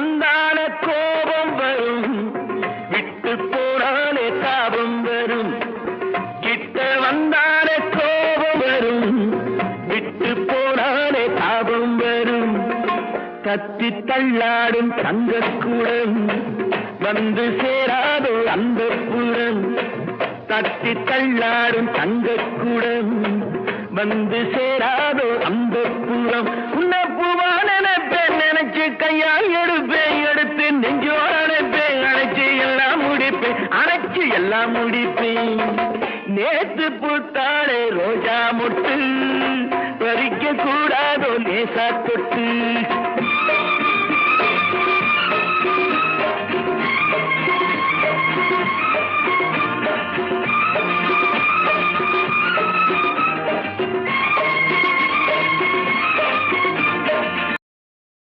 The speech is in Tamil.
வந்தான கோபம் வரும், விட்டு போனாலே தாபம் வரும். கிட்ட வந்தான கோபம் வரும், விட்டு போனாலே தாபம் வரும். கத்தி தள்ளாடும் தங்கக்கூடம் வந்து சேராதோ அந்த புறம். தத்தி தள்ளாடும் தங்கக்கூடம் வந்து சேராதோ அந்த புறம். உன்ன பூவான நினைச்சு கையால் எடுப்பேன், எடுத்து நெஞ்சோட அணைப்பேன், அணைச்சு எல்லாம் முடிப்பேன், அணைச்சு எல்லாம் முடிப்பேன். நேத்து பூத்தாளே ரோஜா மொட்டு பறிக்க கூடாதோ லேசா தொட்டு.